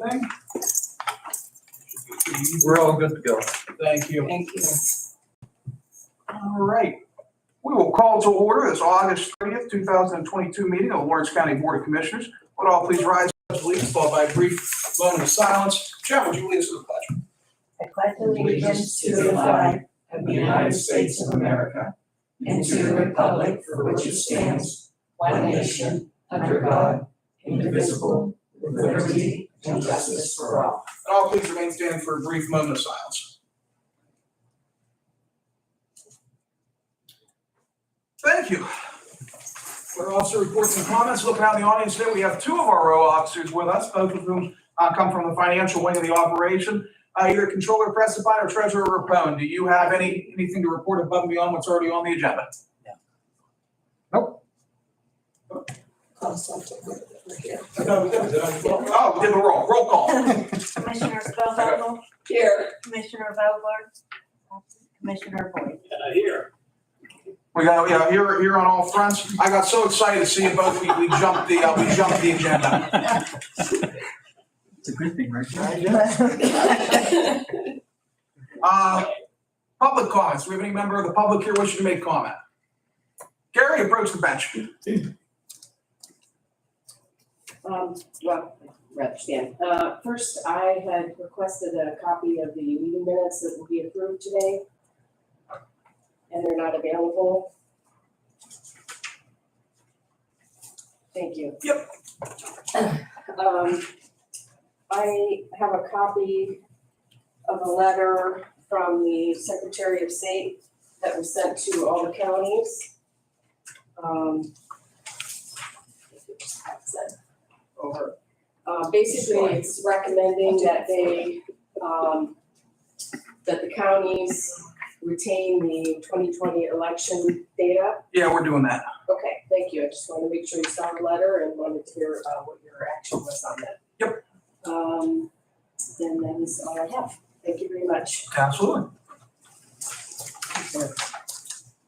everything. We're all good to go. Thank you. Thank you. All right. We will call to order this August 30th, 2022 meeting of the Lawrence County Board of Commissioners. Would all please rise, please, followed by a brief moment of silence. Jeff, would you lead us to the pledge? I pledge allegiance to the flag of the United States of America and to the republic for which it stands, one nation, under God, indivisible, with liberty and justice for all. And all please remain standing for a brief moment of silence. Thank you. Our officer reports and comments. Looking out in the audience today, we have two of our row officers with us, both of whom come from the financial wing of the operation. Either Controller Pressifine or Treasurer Rapone. Do you have anything to report above and beyond what's already on the agenda? Nope. Oh, we did the roll. Roll call. Commissioner Spellvogel? Here. Commissioner Vogler? Commissioner Boyd? Here. We got here on all fronts. I got so excited to see you both. We jumped the agenda. It's a good thing, right? Public comments. Do we have any member of the public here wishing to make comment? Gary, approach the bench. Well, rather stand. First, I had requested a copy of the meeting minutes that will be approved today, and they're not available. Thank you. Yep. I have a copy of a letter from the Secretary of State that was sent to all the counties. Basically, it's recommending that they, that the counties retain the 2020 election data. Yeah, we're doing that. Okay, thank you. I just wanted to make sure you saw the letter and wanted to hear what your action was on that. Yep. Then that is all I have. Thank you very much. Absolutely.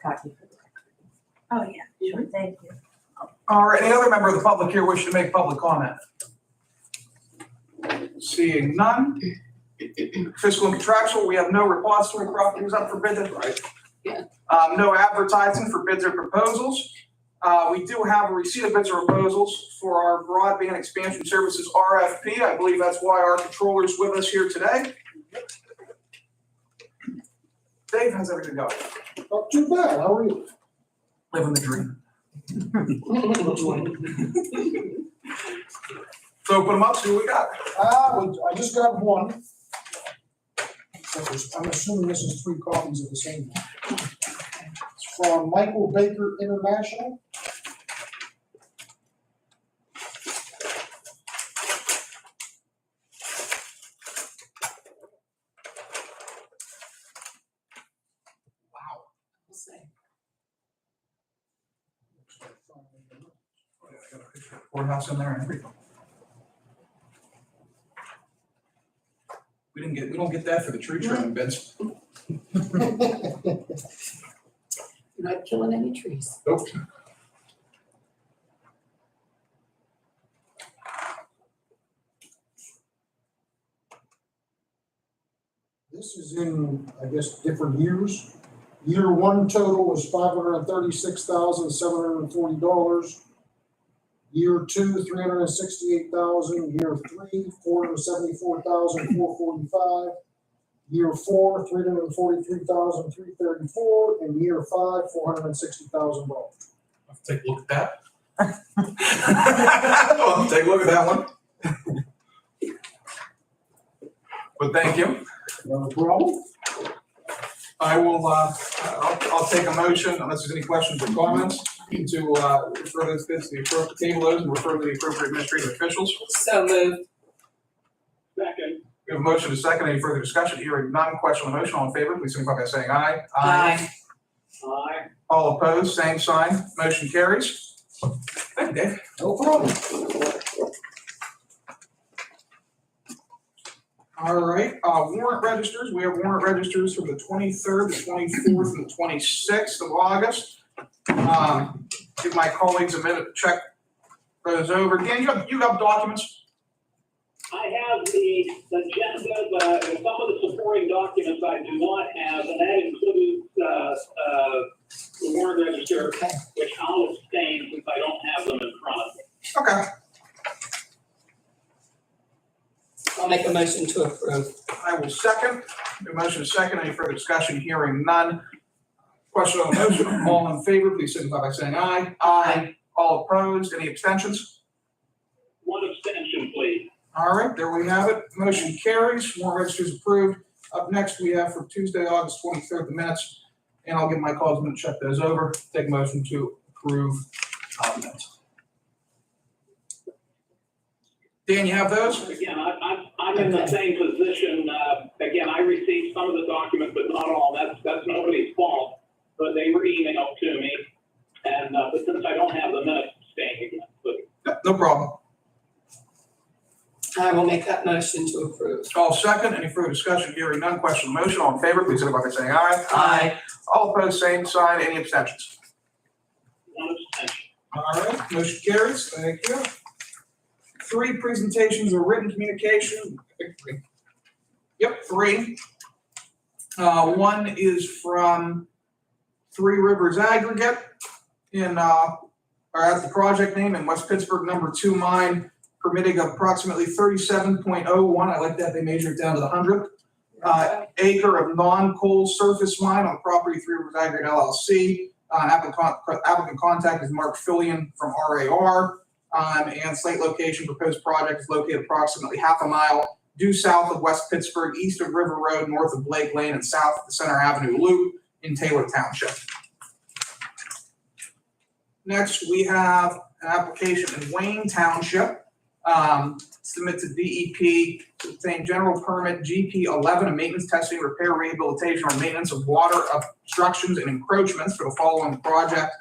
Copy. Oh, yeah, sure, thank you. All right, any other member of the public here wishing to make public comment? Seeing none. Fiscal and contractual, we have no repository properties up for bid, right? Yeah. No advertising for bids or proposals. We do have a receipt of bids or proposals for our broadband expansion services RFP. I believe that's why our controller is with us here today. Dave, how's everything going? Not too bad, how are you? Living the dream. So put them up, see what we got. I just got one. I'm assuming this is 3 copies of the same one. It's from Michael Baker International. Wow. I got a picture of the courthouse in there and everything. We don't get that for the tree trimming bids. You're not killing any trees. Nope. This is in, I guess, different years. Year 1 total was $536,740. Year 2, $368,000. Year 3, $474,445. Year 4, $343,334, and year 5, $460,000. I'll take a look at that. I'll take a look at that one. But thank you. No problem. I will, I'll take a motion, unless there's any questions or comments, to refer those bids to the appropriate table those and refer to the appropriate administrative officials. So moved. Second. We have a motion to second. Any further discussion? Hearing none. Question on the motion. All in favor, please signify by saying aye. Aye. Aye. All opposed, same sign. Motion carries. Thank you, Dave. No problem. All right, warrant registers. We have warrant registers for the 23rd, the 24th, and the 26th of August. Give my colleagues a minute to check those over. Dan, you have documents? I have the agenda, and some of the supporting documents I do not have, and that includes, the warrant register, which I'll abstain since I don't have them in front of me. Okay, I'll make a motion to approve. I will second. The motion is second. Any further discussion? Hearing none. Question on the motion. All in favor, please signify by saying aye. Aye. All opposed? Any abstentions? One abstention, please. All right, there we have it. Motion carries. Warrant registers approved. Up next, we have for Tuesday, August 23rd, the minutes. And I'll give my calls and check those over. Take a motion to approve minutes. Dan, you have those? Again, I'm in the same position. Again, I received some of the documents, but not all. That's nobody's fault. But they were emailed to me, and but since I don't have the minutes, I'm staying again. But No problem. I will make that motion to approve. All second. Any further discussion? Hearing none. Question on the motion. All in favor, please signify by saying aye. Aye. All opposed, same sign. Any abstentions? one abstention. All right, motion carries. Thank you. 3 presentations of written communication. Yep, 3. One is from Three Rivers Aggregate in, or as the project name in West Pittsburgh, number 2 mine, permitting approximately 37.01. I like that they measured it down to the 100th. Acre of non-coal surface mine on the property Three Rivers Aggregate LLC. Applicant contact is Mark Fillion from RAR. And site location, proposed project is located approximately half a mile due south of West Pittsburgh, east of River Road, north of Blake Lane, and south of the Center Avenue Loop in Taylor Township. Next, we have an application in Wayne Township. Submit to DEP to obtain general permit GP 11, a maintenance, testing, repair, rehabilitation, or maintenance of water obstructions and encroachments for the following project.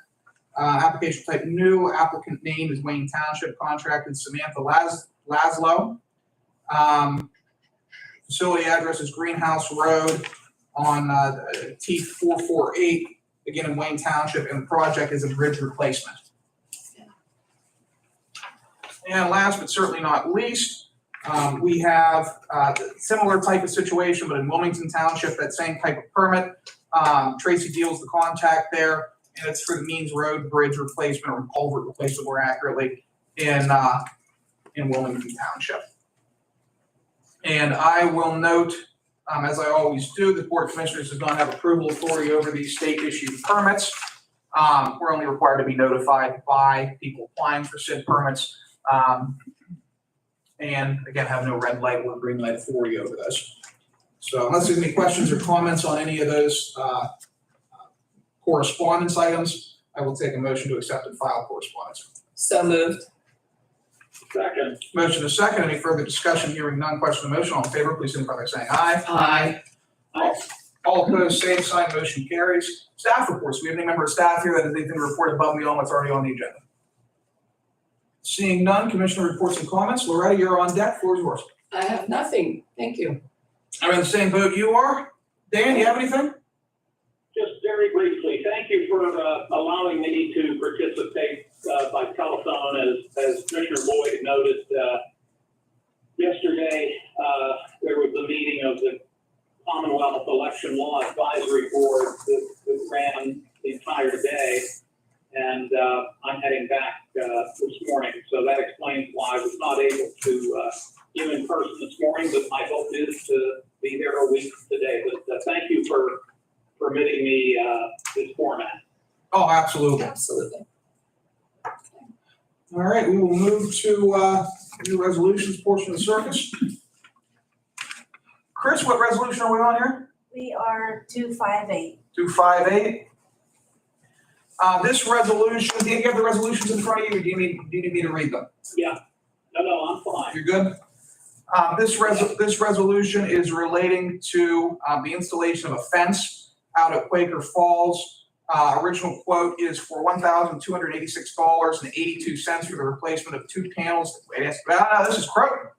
Application type new, applicant name is Wayne Township, contracted Samantha Laszlo. Facility address is Greenhouse Road on T448, again in Wayne Township, and the project is a bridge replacement. And last but certainly not least, we have similar type of situation, but in Wilmington Township, that same type of permit. Tracy Deal's the contact there. And it's for the Means Road Bridge replacement, or culvert replacement more accurately, in Wilmington Township. And I will note, as I always do, the Board of Commissioners does not have approval authority over these state issued permits. We're only required to be notified by people applying for said permits. And again, have no red light or green light authority over this. So unless there's any questions or comments on any of those correspondence items, I will take a motion to accept and file correspondence. So moved. Second. Motion is second. Any further discussion? Hearing none. Question on the motion. All in favor, please signify by saying aye. Aye. All opposed, same sign. Motion carries. Staff reports. We have any member of staff here that has anything to report above and beyond what's already on the agenda? Seeing none, Commissioner reports and comments. Loretta, you're on deck. Floor is yours. I have nothing. Thank you. I'm in the same boat you are. Dan, you have anything? Just very briefly, thank you for allowing me to participate by telephone. As Commissioner Boyd noted, yesterday there was a meeting of the Commonwealth Election Law Advisory Board that ran the entire day, and I'm heading back this morning. So that explains why I was not able to give in person this morning, but my hope is to be there a week from today. But thank you for permitting me this format. Oh, absolutely. Absolutely. All right, we will move to the resolutions portion of the circus. Chris, what resolution are we on here? We are 258. 258. This resolution, do you have the resolutions in front of you, or do you need me to read them? Yeah, no, I'm fine. You're good? This resolution is relating to the installation of a fence out at Quaker Falls. Original quote is for $1,286.82 for the replacement of 2 panels. Wait, no, this is Croton.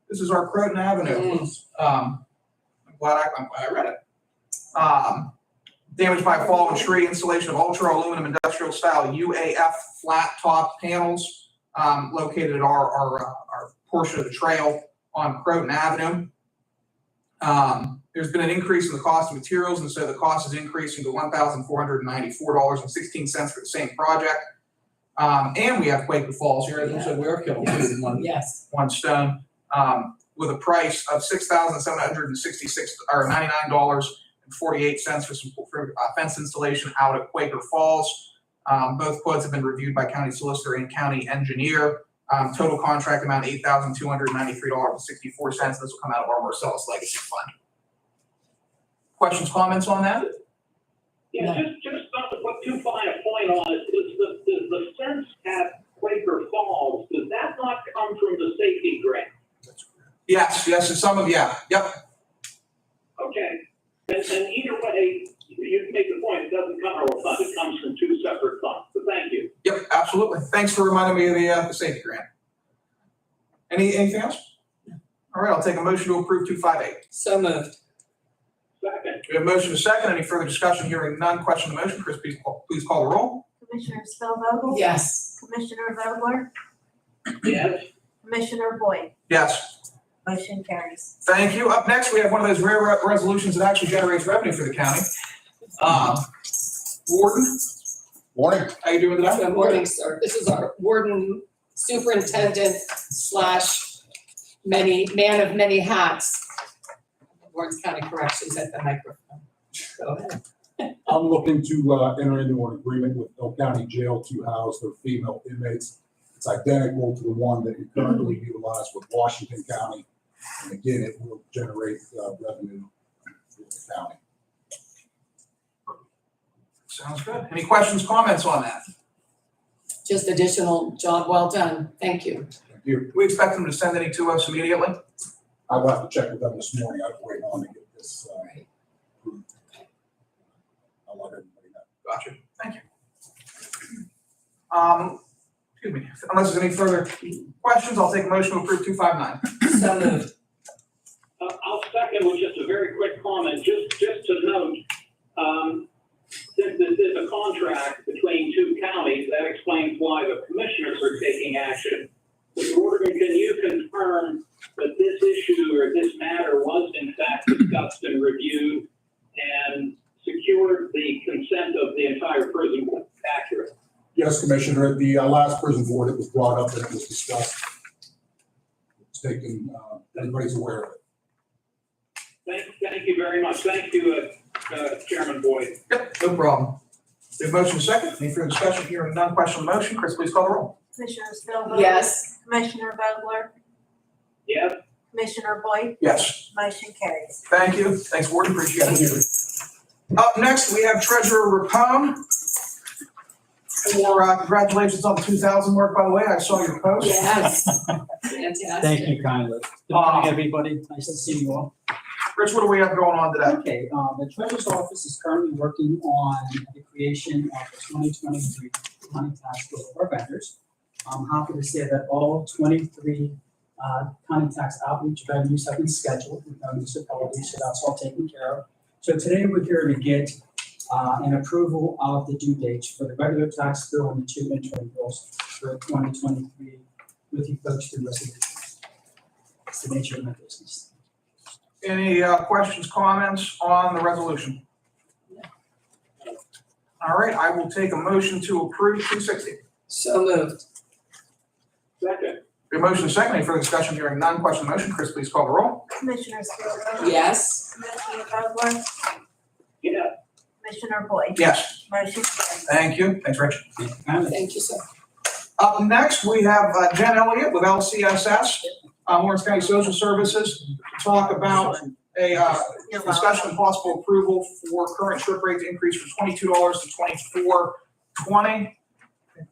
This is our Croton Avenue. I'm glad I read it. Damaged by a fallen tree, installation of ultra aluminum industrial style UAF flat top panels located at our portion of the trail on Croton Avenue. There's been an increase in the cost of materials, and so the cost is increasing to $1,494.16 for the same project. And we have Quaker Falls here, so we are killing two in one stone, with a price of $6,766 or $99.48 for fence installation out at Quaker Falls. Both quotes have been reviewed by county solicitor and county engineer. Total contract amount $8,293.64. This will come out of our Marcellus Legacy Fund. Questions, comments on that? Yeah, just not to put too fine a point on it, does the fence at Quaker Falls, does that not come from the safety grant? Yes, and some of, yep. Okay, and either way, you make the point, it doesn't come from a fund, it comes from two separate funds, so thank you. Yep, absolutely. Thanks for reminding me of the safety grant. Anything else? All right, I'll take a motion to approve 258. So moved. Second, We have a motion to second. Any further discussion? Hearing none. Question on the motion. Chris, please call the roll. Commissioner Spillvogel? Yes. Commissioner Vogler? yes, Commissioner Boyd? Yes. Motion carries. Thank you. Up next, we have one of those rare resolutions that actually generates revenue for the county. Warden, Morning. how you doing today? Good morning, sir. This is our warden superintendent / man of many hats. Warren's County Corrections at the microphone. Go ahead. I'm looking to enter into an agreement with Hill County Jail to house their female inmates. It's identical to the one that we currently utilize with Washington County. And again, it will generate revenue for the county. Sounds good. Any questions, comments on that? Just additional job well done. Thank you. Thank you. Do we expect them to send any to us immediately? I will have to check with them this morning. I'm waiting on to get this Right. approved. I'll let everybody know. Gotcha. Thank you. Excuse me. Unless there's any further questions, I'll take a motion to approve 259. So moved. I'll second with just a very quick comment, just to note, since this is a contract between two counties, that explains why the commissioners are taking action. Mr. Morgan, can you confirm that this issue or this matter was in fact discussed and reviewed and secured the consent of the entire prison board? Accurate. Yes, Commissioner, at the last prison board, it was brought up and it was discussed. It's taken, everybody's aware of it. Thank you very much. Thank you, Chairman Boyd. Yep, no problem. We have motion second. Any further discussion? Hearing none. Question on the motion. Chris, please call the roll. Commissioner Spillvogel? Yes. Commissioner Vogler? Yes, Commissioner Boyd? Yes. Motion carries. Thank you. Thanks, Warden. Appreciate it. Up next, we have Treasurer Rapone. Congratulations on the 2,000 mark, by the way. I saw your post. Yes. Fantastic. Thank you kindly. Good morning, everybody. Nice to see you all. Rich, what do we have going on today? Okay, the treasurer's office is currently working on the creation of the 2023 county tax bill of our vendors. I'm happy to say that all 23 county tax outreach venues have been scheduled with our municipalities, so that's all taken care of. So today we're here to get an approval of the due dates for the regular tax bill and the two interim bills for 2023 with you folks through resolutions. It's the nature of my business. Any questions, comments on the resolution? All right, I will take a motion to approve 260. So moved. second, We have motion second. Any further discussion? Hearing none. Question on the motion. Chris, please call the roll. Commissioner Spillvogel? Yes. Commissioner Vogler? yes, Commissioner Boyd? Yes. Motion carries. Thank you. Thanks, Rich. Thank you kindly. Thank you, sir. Up next, we have Jen Elliott with LCSS, Lawrence County Social Services, to talk about a discussion of possible approval for current trip rate to increase from $22 to $24.20.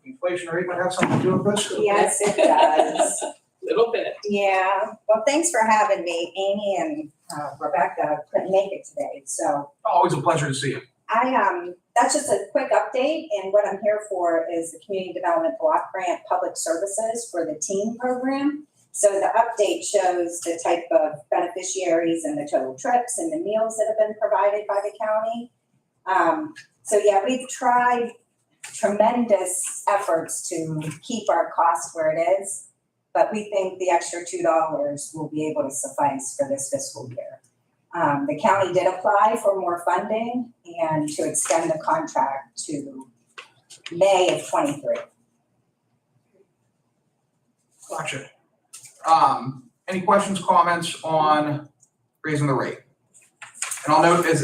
Inflation rate might have something to do with this. Yes, it does. Little bit. Yeah, well, thanks for having me. Amy and Rebecca couldn't make it today, so Always a pleasure to see you. that's just a quick update, and what I'm here for is the Community Development Block Grant Public Services for the teen program. So the update shows the type of beneficiaries and the total trips and the meals that have been provided by the county. So yeah, we've tried tremendous efforts to keep our costs where it is. but we think the extra $2 will be able to suffice for this fiscal year. The county did apply for more funding and to extend the contract to May of '23. Gotcha. Any questions, comments on raising the rate? And I'll note, as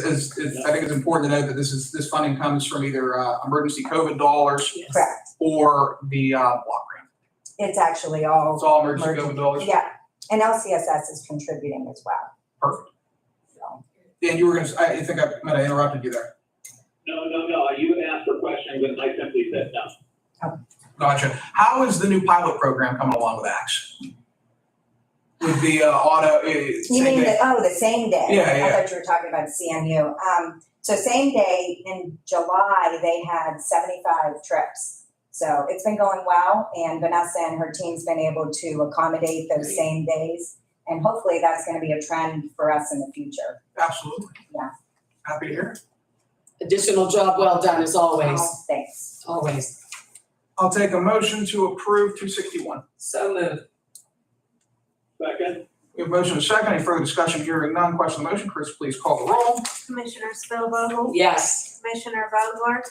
I think it's important to note that this funding comes from either emergency COVID dollars Correct. or the block grant. It's actually all. It's all emergency COVID dollars. Yeah, and LCSS is contributing as well. Perfect. So, Dan, you were gonna, I think I might have interrupted you there. No, you had asked for questions and I simply said no. Gotcha. How is the new pilot program coming along with ACTS? With the auto, You same mean day? the same day? Yeah. I thought you were talking about CMU. So same day in July, they had 75 trips. So it's been going well, and Vanessa and her team's been able to accommodate those same days. And hopefully that's gonna be a trend for us in the future. Absolutely. Yeah. Happy to hear it. Additional job well done as always, Thanks. always. I'll take a motion to approve 261. So moved. Second, We have a motion and a second. Any further discussion? Hearing none. Question on the motion. Chris, please call the roll. Commissioner Spielvogel? Yes. Commissioner Vogler?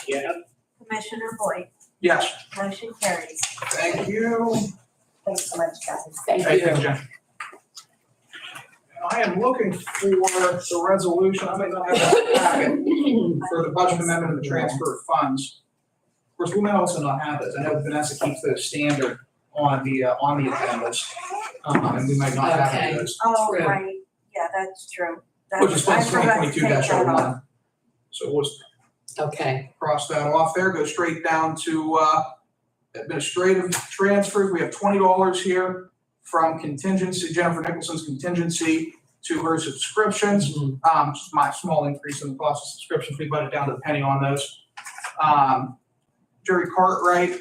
yes, Commissioner Boyd? Yes. Motion carries. Thank you. Thanks so much, guys. Thank Thank you, you. Jen. I am looking for the resolution. I may not have that packet for the budget amendment and the transfer of funds. Of course, we may also not have this. I know Vanessa keeps those standard on the agendas. And we might not have any of those. Oh, True. right, yeah, that's true. Which is I forgot to 2022 take that off. 01. So we'll just Okay. cross that off there, go straight down to administrative transfers. We have $20 here from contingency, Jennifer Nicholson's contingency to her subscriptions. Just my small increase in the cost of subscriptions, we budget down to the penny on those. Jerry Cartwright,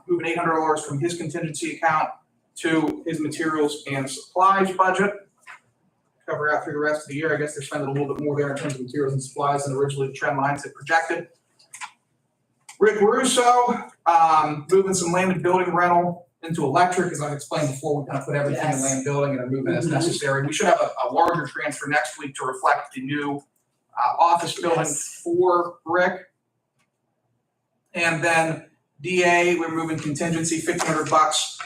moving $800 from his contingency account to his materials and supplies budget. Cover out through the rest of the year. I guess they're spending a little bit more there in terms of materials and supplies than originally the trend lines had projected. Rick Russo, moving some land and building rental into electric. As I've explained before, we kind of put everything in Yes. land building and are moving as necessary. We should have a larger transfer next week to reflect the new office building Yes. for Rick. And then DA, we're moving contingency, $1,500.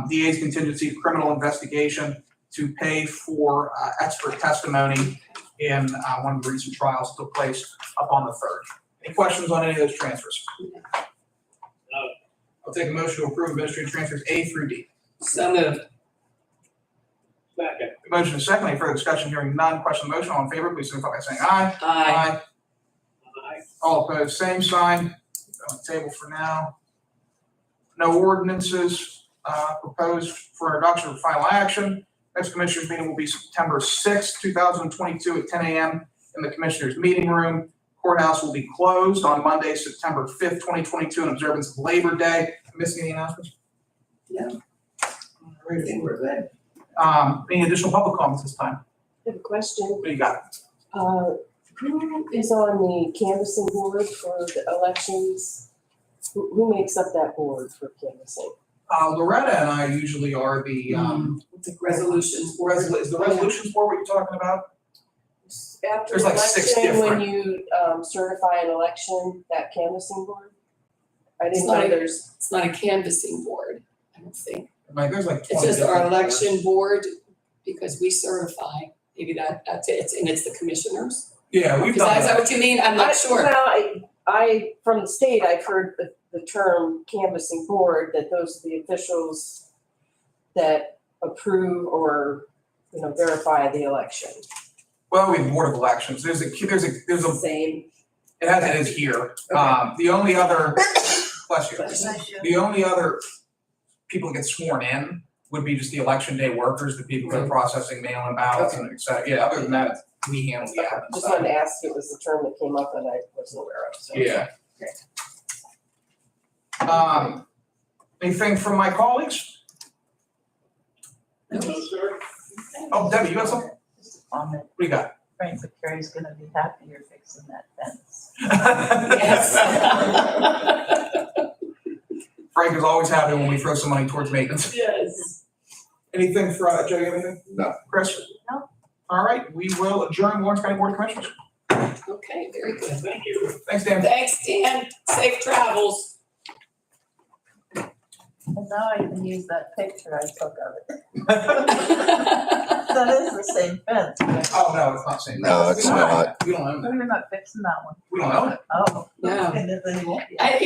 DA's contingency, criminal investigation, to pay for expert testimony in one of the recent trials that took place up on the 3rd. Any questions on any of those transfers? no, I'll take a motion to approve administrative transfers A through D. So moved. second, Motion is second. Any further discussion? Hearing none. Question on the motion. All in favor, please signify by saying aye. Aye. aye, All opposed, same sign. On the table for now. No ordinances proposed for introduction or final action. Next commissioners meeting will be September 6th, 2022 at 10 a.m. in the commissioners meeting room. Courthouse will be closed on Monday, September 5th, 2022 in observance of Labor Day. Missing any announcements? No. All right. We're good. Any additional public comments this time? I have a question. What do you got? Who is on the canvassing board for the elections? Who makes up that board for canvassing? Loretta and I usually are the, The resolutions. is the resolutions board what you're talking about? After There's like 6 election, when different. you certify an election, that canvassing board? I It's didn't not know a- there's, It's not a canvassing board, I don't think. Like, there's like 20 It's just our different boards. election board, because we certify, maybe that's it, and it's the commissioners. Yeah, we've Is done that that. what you mean? I'm not sure. Well, I, from the state, I've heard the term canvassing board, that those are the officials that approve or, verify the election. Well, we have Board of Elections. There's a, Same. it is here. The only other, bless you. Bless you. The only other people that get sworn in would be just the election day workers, the people that are processing mail-in ballots and et cetera. Yeah, other than that, we handle the admin Just stuff. wanted to ask, it was the term that came up that I wasn't aware of, so. Yeah. Anything from my colleagues? no, sir, Oh, Debbie, you got something? Comment, What do you got? Frank McCary's gonna be happy you're fixing that fence. Yes. Frank is always happy when we throw some money towards maintenance. Yes. Anything for, Joe, you have anything? No. Chris? No. All right, we will adjourn Lawrence County Board of Commissioners. Okay, very good. Thank you. Thanks, Dan. Thanks, Dan. Safe travels. And now I can use that picture I took of it. That is the same fence. but- Oh, no, it's not saying. No, it's not. We don't own No, it. you're not fixing that one. We don't own it. Oh. No. And then you won't be. You know,